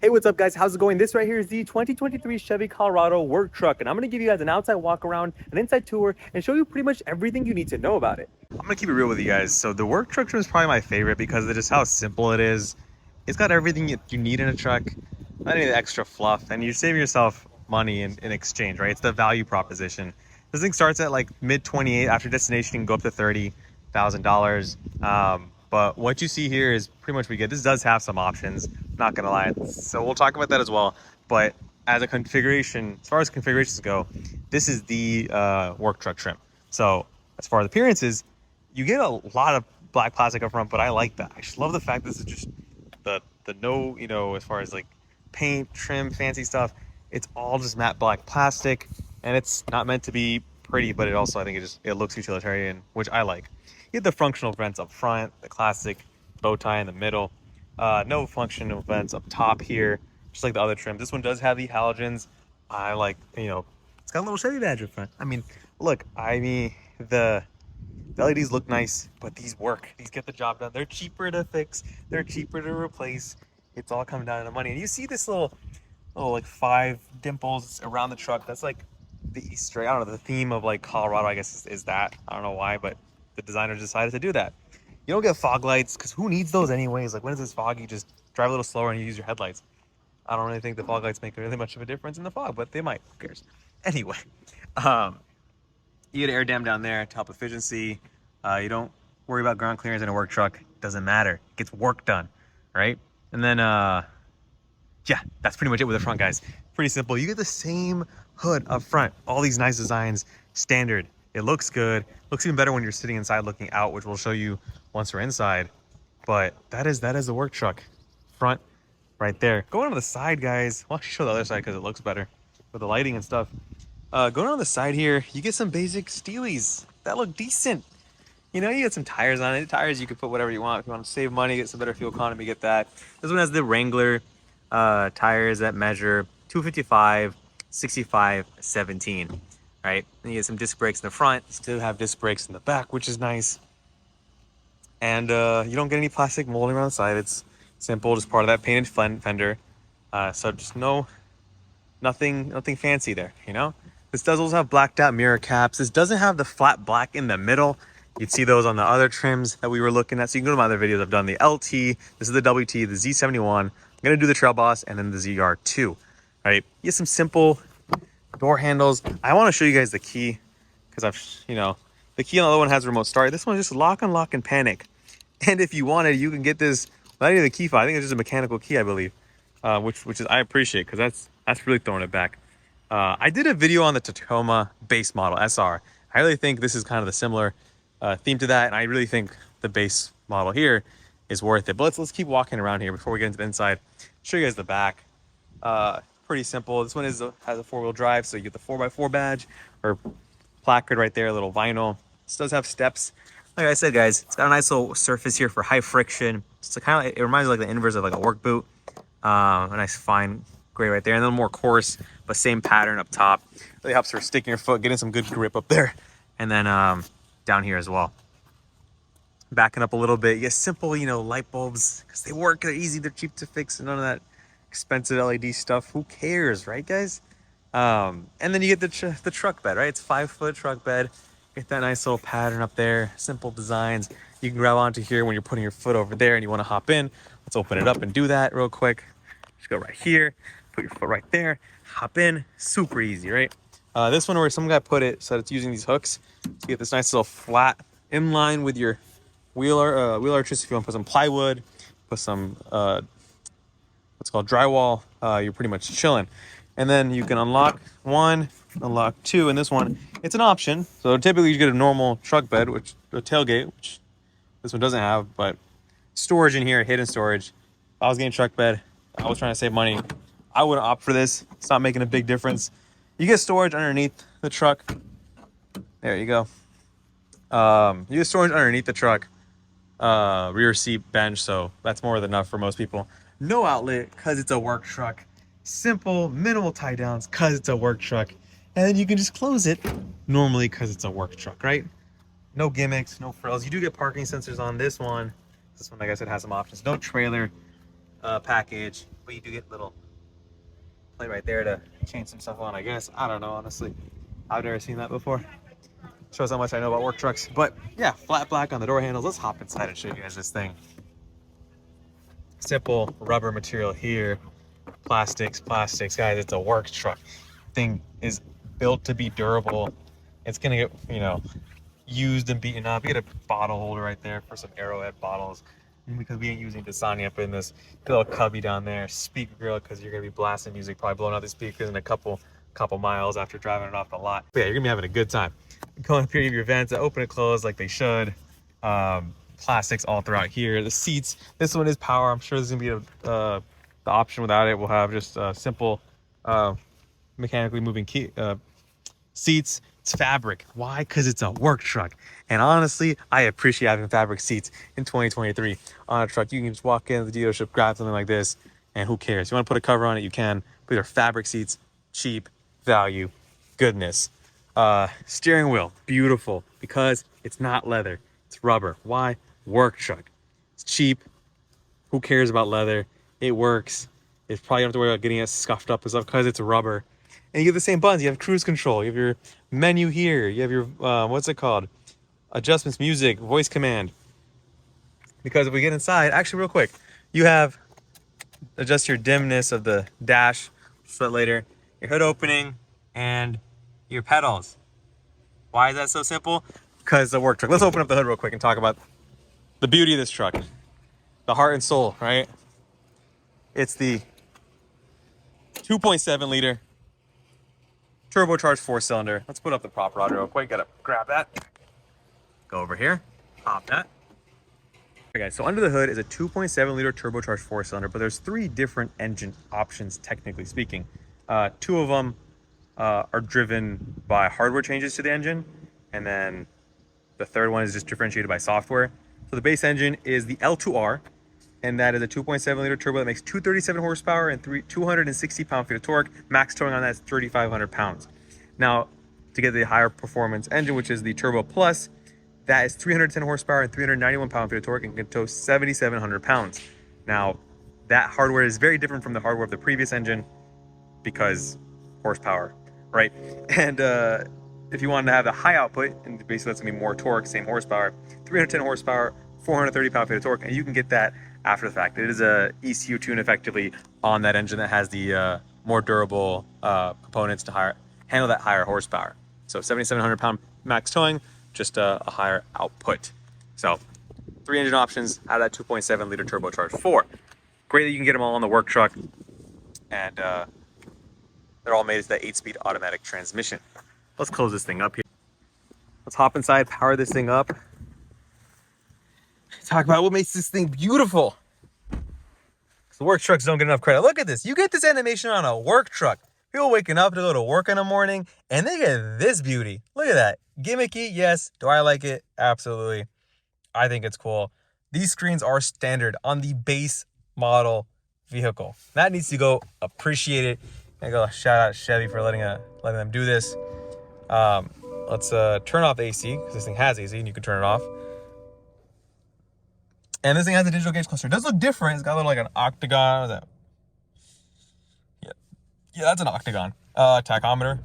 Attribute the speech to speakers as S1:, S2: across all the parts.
S1: Hey, what's up, guys? How's it going? This right here is the 2023 Chevy Colorado work truck, and I'm going to give you guys an outside walk around, an inside tour, and show you pretty much everything you need to know about it.
S2: I'm gonna keep it real with you guys. So the work truck trim is probably my favorite because of just how simple it is. It's got everything you need in a truck, not any of the extra fluff, and you're saving yourself money in exchange, right? It's the value proposition. This thing starts at like mid 28. After destination, you can go up to $30,000. But what you see here is pretty much what we get. This does have some options, not gonna lie. So we'll talk about that as well. But as a configuration, as far as configurations go, this is the work truck trim. So as far as appearances, you get a lot of black plastic up front, but I like that. I just love the fact this is just the no, as far as like paint, trim, fancy stuff, it's all just matte black plastic, and it's not meant to be pretty, but it also, I think it looks utilitarian, which I like. You get the functional vents up front, the classic bow tie in the middle, no functional vents up top here, just like the other trim. This one does have the halogens. I like, it's got a little Chevy badge up front. I mean, look, the LEDs look nice, but these work. These get the job done. They're cheaper to fix. They're cheaper to replace. It's all coming down to the money. And you see this little like 5 dimples around the truck. That's like the Easter egg. I don't know, the theme of like Colorado, I guess, is that. I don't know why, but the designers decided to do that. You don't get fog lights because who needs those anyways? Like when it's this foggy, just drive a little slower and you use your headlights. I don't really think the fog lights make really much of a difference in the fog, but they might. Who cares? Anyway, um, you get air dam down there to help efficiency. You don't worry about ground clearance in a work truck. Doesn't matter. It gets work done, right? And then, yeah, that's pretty much it with the front, guys. Pretty simple. You get the same hood up front. All these nice designs, standard. It looks good. Looks even better when you're sitting inside looking out, which we'll show you once we're inside. But that is the work truck. Front right there. Going on the side, guys. I'll actually show the other side because it looks better with the lighting and stuff. Going on the side here, you get some basic Steelies that look decent. You get some tires on it. Tires, you can put whatever you want. If you want to save money, get some better fuel economy, get that. This one has the Wrangler tires that measure 255, 65, 17. Right? And you get some disc brakes in the front. Still have disc brakes in the back, which is nice. And you don't get any plastic molding around the side. It's simple, just part of that painted fender. So just nothing fancy there, This does also have blacked out mirror caps. This doesn't have the flat black in the middle. You'd see those on the other trims that we were looking at. So you can go to my other videos. I've done the LT, this is the WT, the Z71. I'm gonna do the Trail Boss and then the ZR2, right? You get some simple door handles. I wanna show you guys the key because the key on the other one has remote start. This one is just lock, unlock, and panic. And if you wanted, you can get this without any of the key fob. I think it's just a mechanical key, I believe. Which is I appreciate because that's really throwing it back. I did a video on the Tacoma base model SR. I really think this is kind of the similar theme to that, and I really think the base model here is worth it. But let's keep walking around here before we get into the inside. Show you guys the back. Pretty simple. This one has a 4-wheel drive, so you get the 4x4 badge or placard right there, a little vinyl. This does have steps. Like I said, guys, it's got a nice little surface here for high friction. So it reminds me like the inverse of like a work boot. A nice fine gray right there, and then more coarse, but same pattern up top. Really helps for sticking your foot, getting some good grip up there, and then down here as well. Backing up a little bit, you get simple, light bulbs because they work. They're easy, they're cheap to fix, and none of that expensive LED stuff. Who cares, right, guys? And then you get the truck bed, right? It's 5-foot truck bed. Get that nice little pattern up there. Simple designs. You can grab onto here when you're putting your foot over there and you want to hop in. Let's open it up and do that real quick. Just go right here, put your foot right there, hop in. Super easy, right? This one where some guy put it so that it's using these hooks to get this nice little flat in line with your wheel arches. If you want to put some plywood, put some what's called drywall, you're pretty much chilling. And then you can unlock 1, unlock 2, and this one, it's an option. So typically you get a normal truck bed, which a tailgate, which this one doesn't have, but storage in here, hidden storage. If I was getting truck bed, I was trying to save money, I wouldn't opt for this. It's not making a big difference. You get storage underneath the truck. There you go. You get storage underneath the truck, rear seat, bench, so that's more than enough for most people. No outlet because it's a work truck. Simple, minimal tie downs because it's a work truck. And then you can just close it normally because it's a work truck, right? No gimmicks, no frills. You do get parking sensors on this one. This one, like I said, has some options. No trailer. package, but you do get a little plate right there to change some stuff on, I guess. I don't know, honestly. I've never seen that before. Shows how much I know about work trucks. But yeah, flat black on the door handles. Let's hop inside and show you guys this thing. Simple rubber material here. Plastics. Guys, it's a work truck. Thing is built to be durable. It's gonna get, used and beaten up. You get a bottle holder right there for some Arrowhead bottles. And because we ain't using Dasani up in this little cubby down there. Speaker grill, because you're gonna be blasting music, probably blowing out the speakers in a couple miles after driving it off the lot. But yeah, you're gonna be having a good time. Going up here, you have your vents that open and close like they should. Plastics all throughout here. The seats, this one is power. I'm sure there's gonna be the option without it. We'll have just simple mechanically moving seats. It's fabric. Why? Because it's a work truck. And honestly, I appreciate having fabric seats in 2023 on a truck. You can just walk into the dealership, grab something like this, and who cares? You want to put a cover on it, you can. But they're fabric seats, cheap, value, goodness. Steering wheel, beautiful, because it's not leather, it's rubber. Why? Work truck. It's cheap. Who cares about leather? It works. It's probably don't have to worry about getting it scuffed up and stuff because it's rubber. And you have the same buttons. You have cruise control. You have your menu here. You have your, what's it called? Adjustments, music, voice command. Because if we get inside, actually real quick, you have adjust your dimness of the dash, so that later, your hood opening, and your pedals. Why is that so simple? Because the work truck. Let's open up the hood real quick and talk about the beauty of this truck. The heart and soul, right? It's the 2.7 liter turbocharged 4-cylinder. Let's put up the prop rod real quick. Gotta grab that. Go over here. Pop that. Okay, guys, so under the hood is a 2.7 liter turbocharged 4-cylinder, but there's 3 different engine options, technically speaking. 2 of them are driven by hardware changes to the engine, and then the third one is just differentiated by software. So the base engine is the L2R, and that is a 2.7 liter turbo that makes 237 horsepower and 260 pound-feet of torque. Max towing on that is 3,500 pounds. Now, to get the higher performance engine, which is the Turbo Plus, that is 310 horsepower and 391 pound-feet of torque and can tow 7,700 pounds. Now, that hardware is very different from the hardware of the previous engine because horsepower, right? And if you wanted to have the high output, and basically that's gonna be more torque, same horsepower, 310 horsepower, 430 pound-feet of torque, and you can get that after the fact. It is a ECU tune effectively on that engine that has the more durable components to handle that higher horsepower. So 7,700 pound max towing, just a higher output. So 3 engine options out of that 2.7 liter turbocharged 4. Great that you can get them all on the work truck, and they're all made as the 8-speed automatic transmission. Let's close this thing up here. Let's hop inside, power this thing up. Talk about what makes this thing beautiful. The work trucks don't get enough credit. Look at this. You get this animation on a work truck. People waking up to go to work in the morning, and they get this beauty. Look at that. Gimmicky, yes. Do I like it? Absolutely. I think it's cool. These screens are standard on the base model vehicle. That needs to go appreciated. I go shout out Chevy for letting them do this. Let's turn off the AC, because this thing has AC and you can turn it off. And this thing has a digital gauge cluster. It does look different. It's got a little like an octagon. What is that? Yeah, that's an octagon. Tachometer.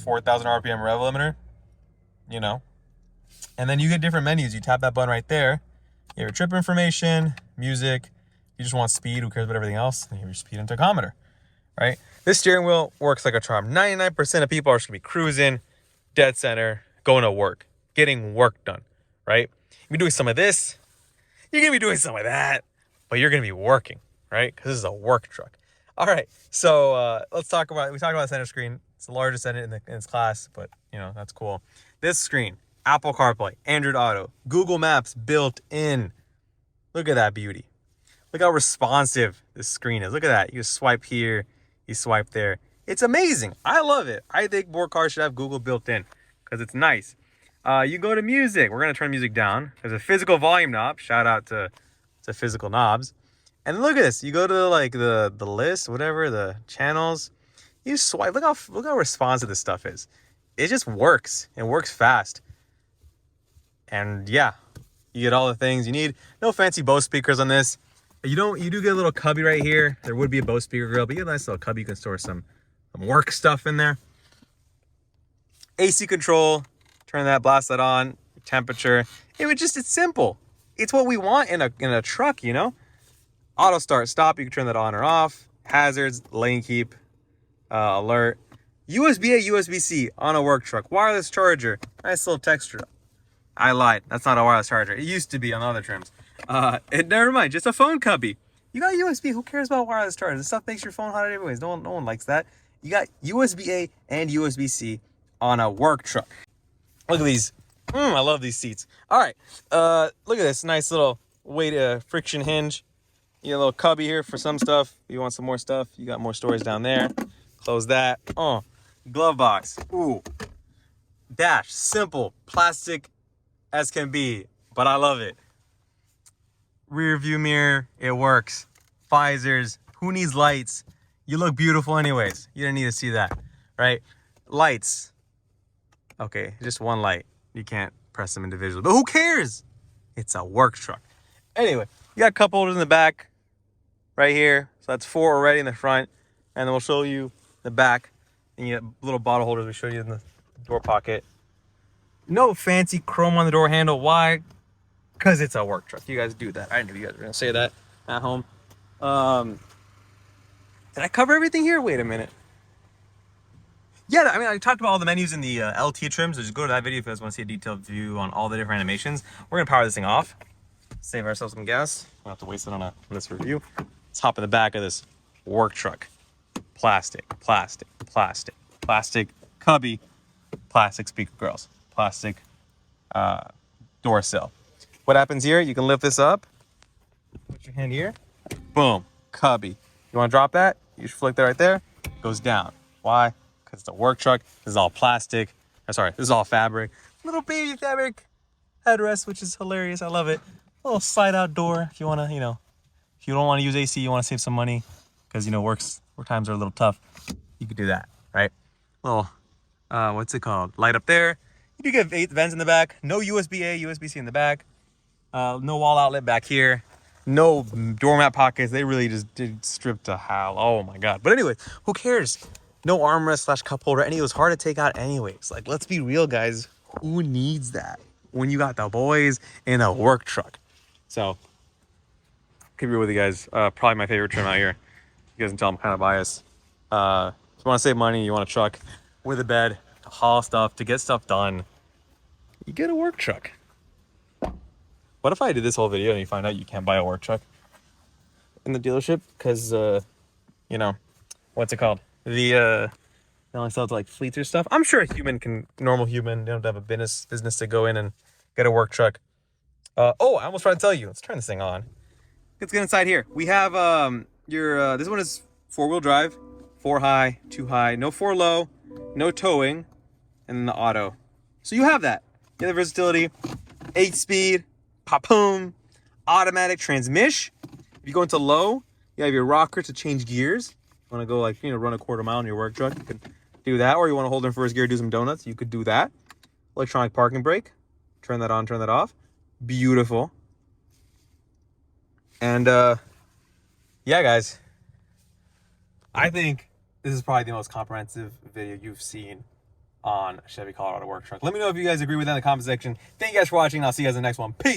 S2: 4,000 RPM rev limiter. And then you get different menus. You tap that button right there. You have your trip information, music. You just want speed. Who cares about everything else? And you have your speed and tachometer, right? This steering wheel works like a charm. 99% of people are just going to be cruising, dead center, going to work, getting work done, right? You're doing some of this. You're going to be doing some of that, but you're going to be working, right? Because this is a work truck. All right, so let's talk about, we talked about the center screen. It's the largest in its class, but, that's cool. This screen, Apple CarPlay, Android Auto, Google Maps built in. Look at that beauty. Look how responsive this screen is. Look at that. You swipe here, you swipe there. It's amazing. I love it. I think more cars should have Google built in because it's nice. You go to music. We're going to turn music down. There's a physical volume knob. Shout out to physical knobs. And look at this. You go to the list, whatever, the channels. You swipe. Look how responsive this stuff is. It just works. It works fast. And yeah, You get all the things you need. No fancy Bose speakers on this. You do get a little cubby right here. There would be a Bose speaker grill, but you get a nice little cubby. You can store some work stuff in there. AC control, turn that, blast that on, temperature. It's simple. It's what we want in a truck, you know? Auto start, stop, you can turn that on or off. Hazards, lane keep, alert. USB-A, USB-C on a work truck. Wireless charger, nice little texture. I lied, that's not a wireless charger. It used to be on other trims. Never mind, just a phone cubby. You got USB, who cares about wireless charger? This stuff makes your phone hot anyways. No one likes that. You got USB-A and USB-C on a work truck. Look at these. I love these seats. All right, look at this nice little weight friction hinge. You get a little cubby here for some stuff. If you want some more stuff, you got more storage down there. Close that. Glove box. Ooh. Dash. Simple. Plastic as can be, but I love it. Rear view mirror. It works. Visors. Who needs lights? You look beautiful anyways. You didn't need to see that, right? Lights. Okay, just one light. You can't press them individually, but who cares? It's a work truck. Anyway, you got cup holders in the back right here. So that's 4 already in the front. And then we'll show you the back. And you get little bottle holders we showed you in the door pocket. No fancy chrome on the door handle. Why? Because it's a work truck. You guys do that. I knew you guys were going to say that at home. Did I cover everything here? Wait a minute. Yeah, I mean, I talked about all the menus in the LT trims. So just go to that video if you guys want to see a detailed view on all the different animations. We're going to power this thing off. Save ourselves some gas. We'll have to waste it on this review. Let's hop in the back of this work truck. Plastic, plastic, plastic, plastic cubby, plastic speaker grills, plastic door sill. What happens here? You can lift this up. Put your hand here. Boom, cubby. You want to drop that? You just flick that right there. It goes down. Why? Because it's a work truck. This is all plastic. This is all fabric. Little baby fabric headrest, which is hilarious. I love it. A little slide out door if you want to, if you don't want to use AC, you want to save some money because, work times are a little tough. You could do that, right? Little, what's it called? Light up there. You do get 8 vents in the back. No USB-A, USB-C in the back. No wall outlet back here. No doormat pockets. They really just did strip to hell. Oh my God. But anyways, who cares? No armrest / cup holder. And it was hard to take out anyways. Like, let's be real, guys. Who needs that when you got the boys in a work truck? So, keep it real with you guys. Probably my favorite trim out here. You guys can tell I'm kind of biased. If you want to save money, you want a truck with a bed to haul stuff, to get stuff done, you get a work truck. What if I did this whole video and you find out you can't buy a work truck in the dealership? Because, what's it called? They only sell it to like fleets or stuff. I'm sure normal human, they don't have a business to go in and get a work truck. I almost tried to tell you. Let's turn this thing on. Let's get inside here. We have this one is 4-wheel drive, 4 high, 2 high, no 4 low, no towing, and then the auto. So you have that. You have the versatility, 8-speed, pop-boom, automatic transmission. If you go into low, you have your rocker to change gears. You want to go run a quarter mile in your work truck, you can do that. Or you want to hold in first gear, do some donuts, you could do that. Electronic parking brake, turn that on, turn that off. Beautiful. And yeah, guys, I think this is probably the most comprehensive video you've seen on a Chevy Colorado work truck. Let me know if you guys agree with that in the comment section. Thank you guys for watching. I'll see you guys in the next one. Peace.